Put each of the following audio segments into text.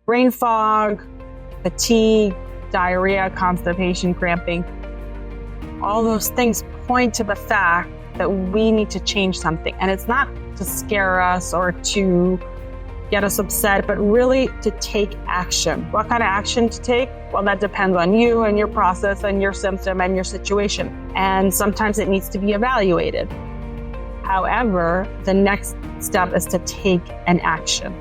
brain fog, fatigue, diarrhea, constipation, cramping. All those things point to the fact that we need to change something. And it's not to scare us or to get us upset, but really to take action. What kind of action to take? Well, that depends on you and your process and your symptom and your situation. And sometimes it needs to be evaluated. However, the next step is to take an action.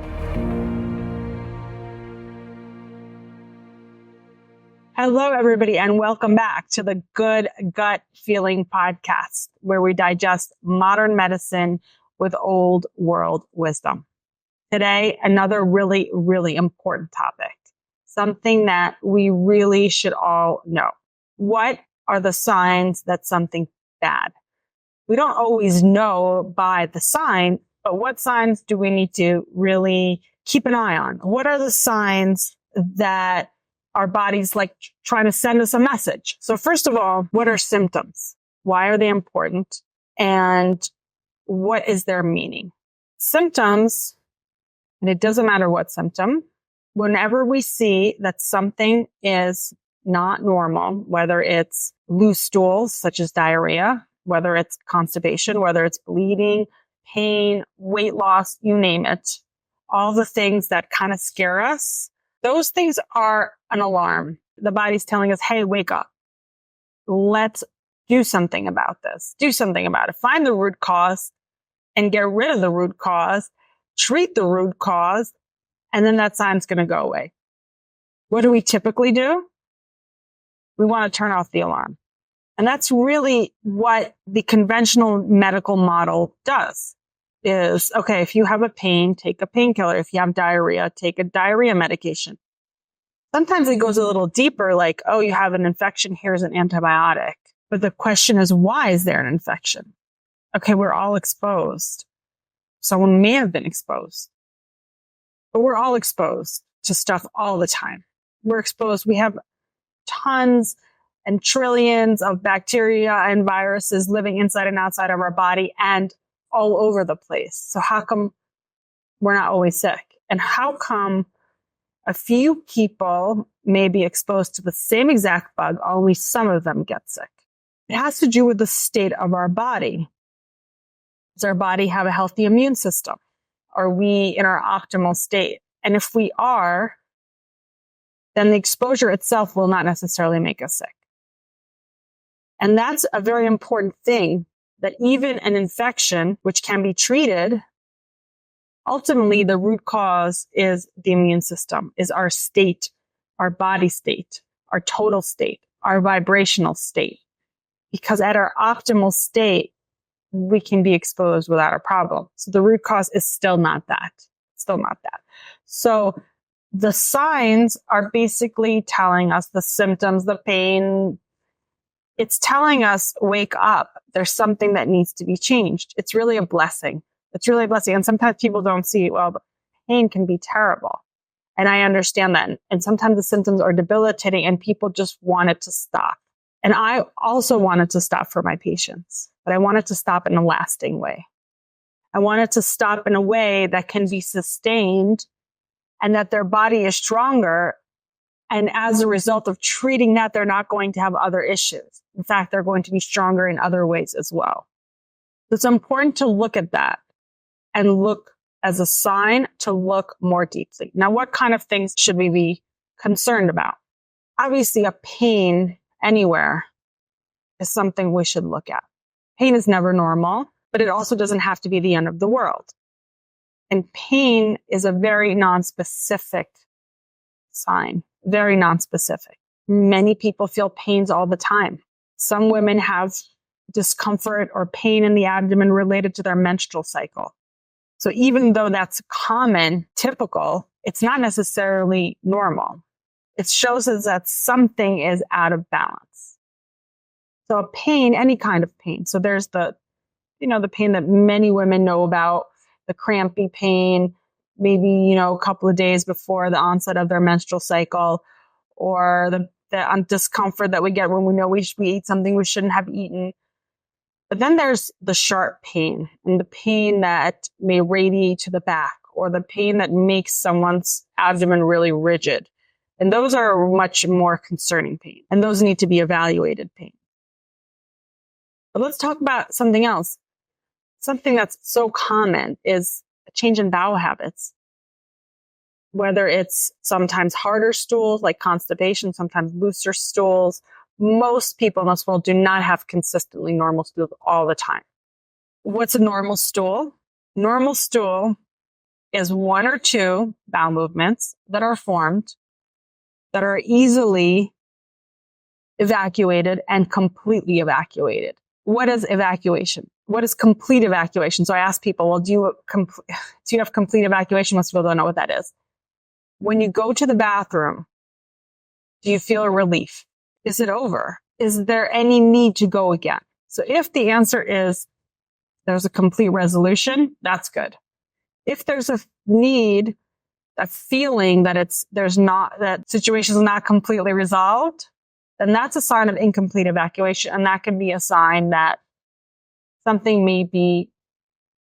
Hello, everybody, and welcome back to the Good Gut Feeling podcast, where we digest modern medicine with old world wisdom. Today, another really, really important topic, something that we really should all know. What are the signs that something's bad? We don't always know by the sign, but what signs do we need to really keep an eye on? What are the signs that our body's like trying to send us a message? So first of all, what are symptoms? Why are they important? And what is their meaning? Symptoms, and it doesn't matter what symptom, whenever we see that something is not normal, whether it's loose stools, such as diarrhea, whether it's constipation, whether it's bleeding, pain, weight loss, you name it, all the things that kind of scare us, those things are an alarm. The body's telling us, hey, wake up. Let's do something about this. Do something about it. Find the root cause and get rid of the root cause. Treat the root cause, and then that sign's going to go away. What do we typically do? We want to turn off the alarm. And that's really what the conventional medical model does. Is, okay, if you have a pain, take a painkiller. If you have diarrhea, take a diarrhea medication. Sometimes it goes a little deeper, like, oh, you have an infection, here's an antibiotic. But the question is, why is there an infection? Okay, we're all exposed. Someone may have been exposed. But we're all exposed to stuff all the time. We're exposed. We have tons and trillions of bacteria and viruses living inside and outside of our body and all over the place. So how come we're not always sick? And how come a few people may be exposed to the same exact bug, only some of them get sick? It has to do with the state of our body. Does our body have a healthy immune system? Are we in our optimal state? And if we are, then the exposure itself will not necessarily make us sick. And that's a very important thing, that even an infection, which can be treated, ultimately the root cause is the immune system, is our state, our body state, our total state, our vibrational state. Because at our optimal state, we can be exposed without a problem. So the root cause is still not that. Still not that. So the signs are basically telling us the symptoms, the pain. It's telling us, wake up. There's something that needs to be changed. It's really a blessing. It's really a blessing. And sometimes people don't see, well, the pain can be terrible. And I understand that. And sometimes the symptoms are debilitating and people just want it to stop. And I also wanted to stop for my patients, but I wanted to stop in a lasting way. I wanted to stop in a way that can be sustained and that their body is stronger. And as a result of treating that, they're not going to have other issues. In fact, they're going to be stronger in other ways as well. So it's important to look at that and look as a sign to look more deeply. Now, what kind of things should we be concerned about? Obviously, a pain anywhere is something we should look at. Pain is never normal, but it also doesn't have to be the end of the world. And pain is a very nonspecific sign, very nonspecific. Many people feel pains all the time. Some women have discomfort or pain in the abdomen related to their menstrual cycle. So even though that's common, typical, it's not necessarily normal. It shows us that something is out of balance. So a pain, any kind of pain. So there's the pain that many women know about, the crampy pain, maybe, a couple of days before the onset of their menstrual cycle, or the discomfort that we get when we know we eat something we shouldn't have eaten. But then there's the sharp pain, and the pain that may radiate to the back, or the pain that makes someone's abdomen really rigid. And those are much more concerning pain. And those need to be evaluated pain. But let's talk about something else. Something that's so common is a change in bowel habits. Whether it's sometimes harder stools like constipation, sometimes looser stools. Most people in this world do not have consistently normal stools all the time. What's a normal stool? Normal stool is one or two bowel movements that are formed that are easily evacuated and completely evacuated. What is evacuation? What is complete evacuation? So I ask people, well, do you have complete evacuation? Most people don't know what that is. When you go to the bathroom, do you feel a relief? Is it over? Is there any need to go again? So if the answer is there's a complete resolution, that's good. If there's a need, a feeling that that situation is not completely resolved, then that's a sign of incomplete evacuation. And that can be a sign that something may be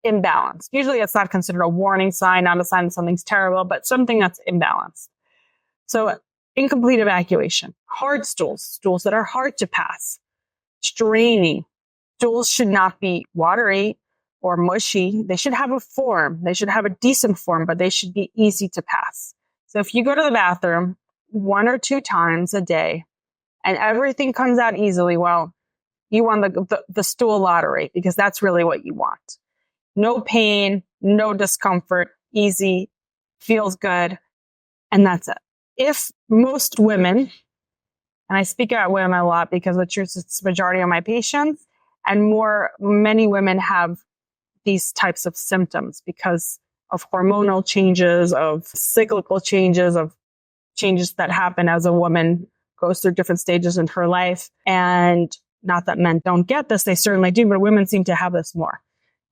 imbalanced. Usually it's not considered a warning sign, not a sign that something's terrible, but something that's imbalanced. So incomplete evacuation, hard stools that are hard to pass, straining. Stools should not be watery or mushy. They should have a form. They should have a decent form, but they should be easy to pass. So if you go to the bathroom 1 or 2 times a day and everything comes out easily, well, you won the stool lottery, because that's really what you want. No pain, no discomfort, easy, feels good, and that's it. If most women, and I speak about women a lot because the truth is it's the majority of my patients, and many women have these types of symptoms because of hormonal changes, of cyclical changes, of changes that happen as a woman goes through different stages in her life. And not that men don't get this, they certainly do, but women seem to have this more.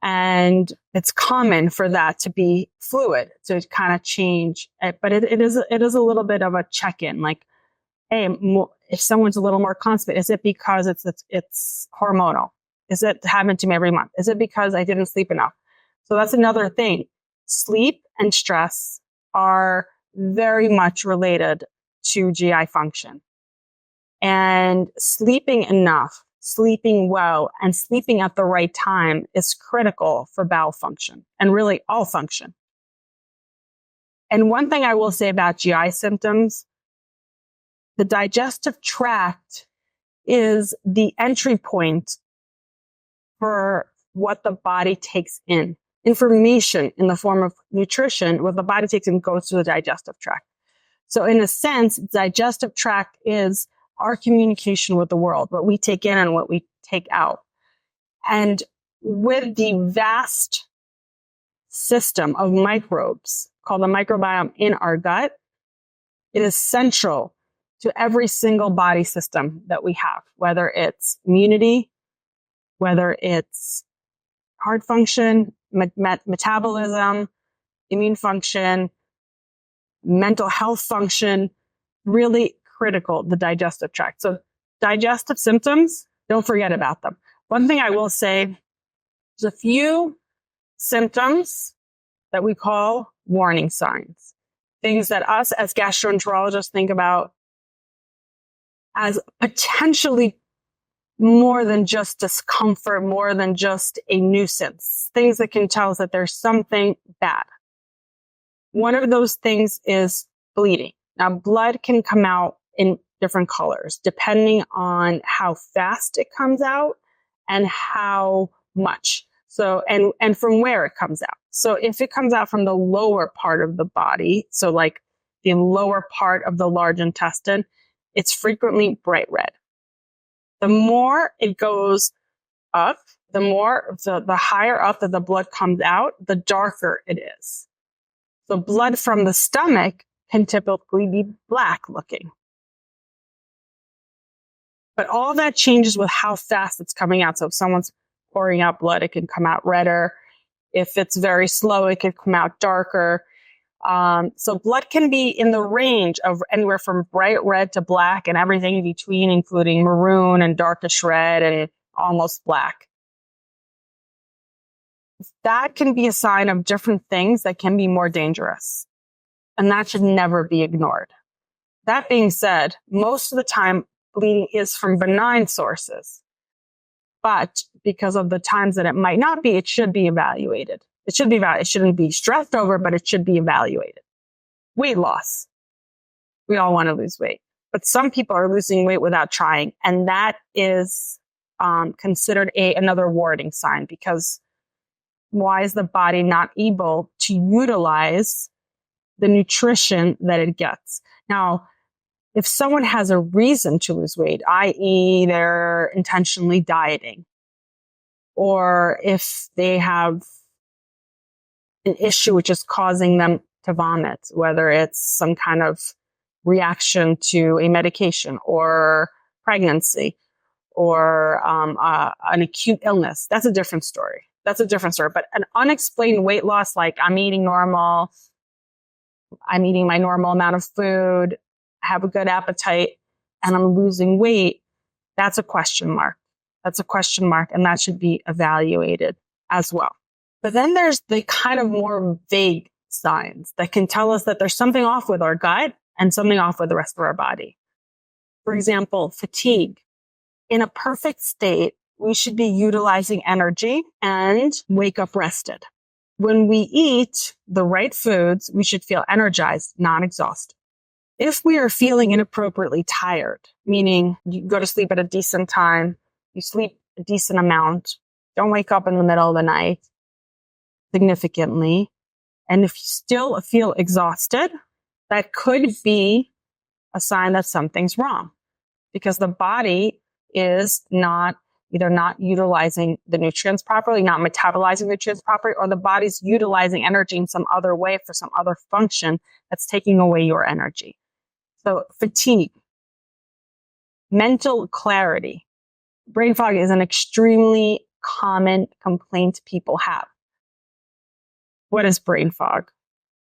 And it's common for that to be fluid, to kind of change. But it is a little bit of a check-in, like, hey, if someone's a little more constipated, is it because it's hormonal? Is it happening to me every month? Is it because I didn't sleep enough? So that's another thing. Sleep and stress are very much related to GI function. And sleeping enough, sleeping well, and sleeping at the right time is critical for bowel function and really all function. And one thing I will say about GI symptoms, the digestive tract is the entry point for what the body takes in. Information in the form of nutrition, what the body takes in goes to the digestive tract. So in a sense, digestive tract is our communication with the world, what we take in and what we take out. And with the vast system of microbes called the microbiome in our gut, it is central to every single body system that we have, whether it's immunity, whether it's heart function, metabolism, immune function, mental health function, really critical, the digestive tract. So digestive symptoms, don't forget about them. One thing I will say, there's a few symptoms that we call warning signs, things that us as gastroenterologists think about as potentially more than just discomfort, more than just a nuisance, things that can tell us that there's something bad. One of those things is bleeding. Now, blood can come out in different colors depending on how fast it comes out and how much. So, and from where it comes out. So if it comes out from the lower part of the body, so like the lower part of the large intestine, it's frequently bright red. The more it goes up, the more the higher up that the blood comes out, the darker it is. So blood from the stomach can typically be black looking. But all that changes with how fast it's coming out. So if someone's pouring out blood, it can come out redder. If it's very slow, it can come out darker. So blood can be in the range of anywhere from bright red to black and everything in between, including maroon and darkish red and almost black. That can be a sign of different things that can be more dangerous. And that should never be ignored. That being said, most of the time, bleeding is from benign sources. But because of the times that it might not be, it should be evaluated. It shouldn't be stressed over, but it should be evaluated. Weight loss. We all want to lose weight. But some people are losing weight without trying. And that is considered another warning sign, because why is the body not able to utilize the nutrition that it gets? Now, if someone has a reason to lose weight, i.e. they're intentionally dieting, or if they have an issue which is causing them to vomit, whether it's some kind of reaction to a medication or pregnancy or an acute illness, that's a different story. But an unexplained weight loss, like I'm eating normal, I'm eating my normal amount of food, have a good appetite, and I'm losing weight, that's a question mark. And that should be evaluated as well. But then there's the kind of more vague signs that can tell us that there's something off with our gut and something off with the rest of our body. For example, fatigue. In a perfect state, we should be utilizing energy and wake up rested. When we eat the right foods, we should feel energized, not exhausted. If we are feeling inappropriately tired, meaning you go to sleep at a decent time, you sleep a decent amount, don't wake up in the middle of the night significantly, and if you still feel exhausted, that could be a sign that something's wrong, because the body is either not utilizing the nutrients properly, not metabolizing nutrients properly, or the body's utilizing energy in some other way for some other function that's taking away your energy. So fatigue, mental clarity. Brain fog is an extremely common complaint people have. What is brain fog?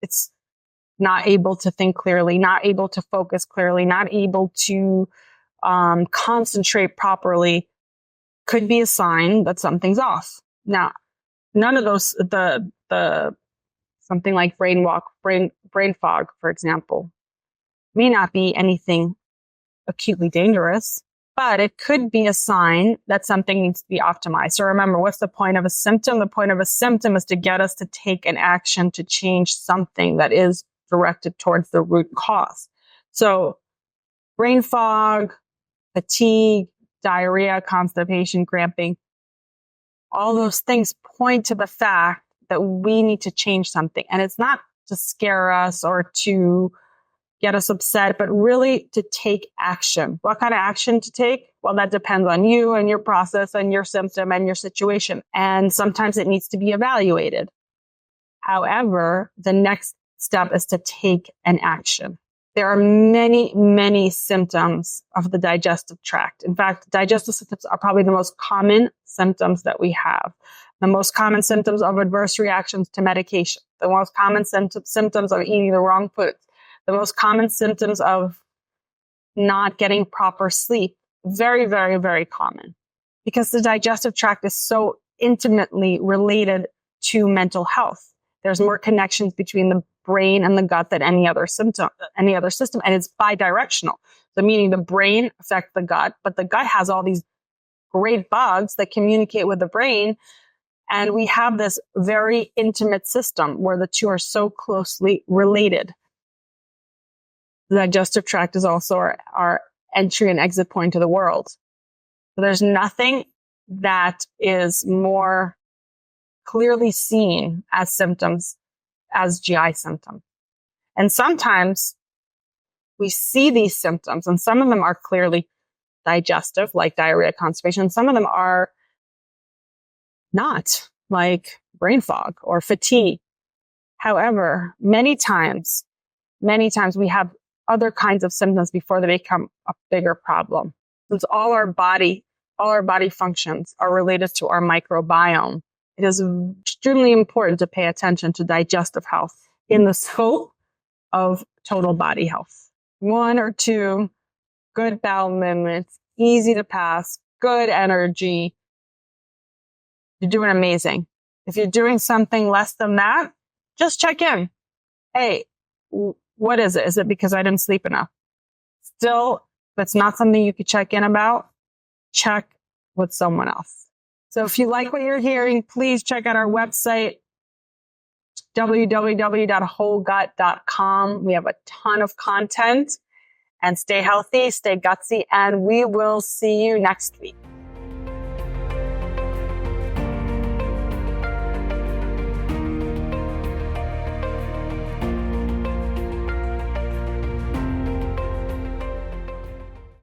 It's not able to think clearly, not able to focus clearly, not able to concentrate properly. Could be a sign that something's off. Now, none of those, the something like brain fog, for example, may not be anything acutely dangerous, but it could be a sign that something needs to be optimized. So remember, what's the point of a symptom? The point of a symptom is to get us to take an action to change something that is directed towards the root cause. So brain fog, fatigue, diarrhea, constipation, cramping, all those things point to the fact that we need to change something. And it's not to scare us or to get us upset, but really to take action. What kind of action to take? Well, that depends on you and your process and your symptom and your situation. And sometimes it needs to be evaluated. However, the next step is to take an action. There are many, many symptoms of the digestive tract. In fact, digestive symptoms are probably the most common symptoms that we have. The most common symptoms of adverse reactions to medication. The most common symptoms of eating the wrong foods. The most common symptoms of not getting proper sleep. Very, very, very common. Because the digestive tract is so intimately related to mental health. There's more connections between the brain and the gut than any other system, and it's bidirectional. So meaning the brain affects the gut, but the gut has all these great bugs that communicate with the brain. And we have this very intimate system where the two are so closely related. The digestive tract is also our entry and exit point to the world. So there's nothing that is more clearly seen as symptoms as GI symptom. And sometimes we see these symptoms, and some of them are clearly digestive, like diarrhea, constipation. Some of them are not, like brain fog or fatigue. However, many times we have other kinds of symptoms before they become a bigger problem. Since all our body functions are related to our microbiome, it is extremely important to pay attention to digestive health in the scope of total body health. 1 or 2 good bowel movements, easy to pass, good energy. You're doing amazing. If you're doing something less than that, just check in. Hey, what is it? Is it because I didn't sleep enough? Still, that's not something you could check in about. Check with someone else. So if you like what you're hearing, please check out our website, www.wholegut.com. We have a ton of content, and stay healthy, stay gutsy, and we will see you next week.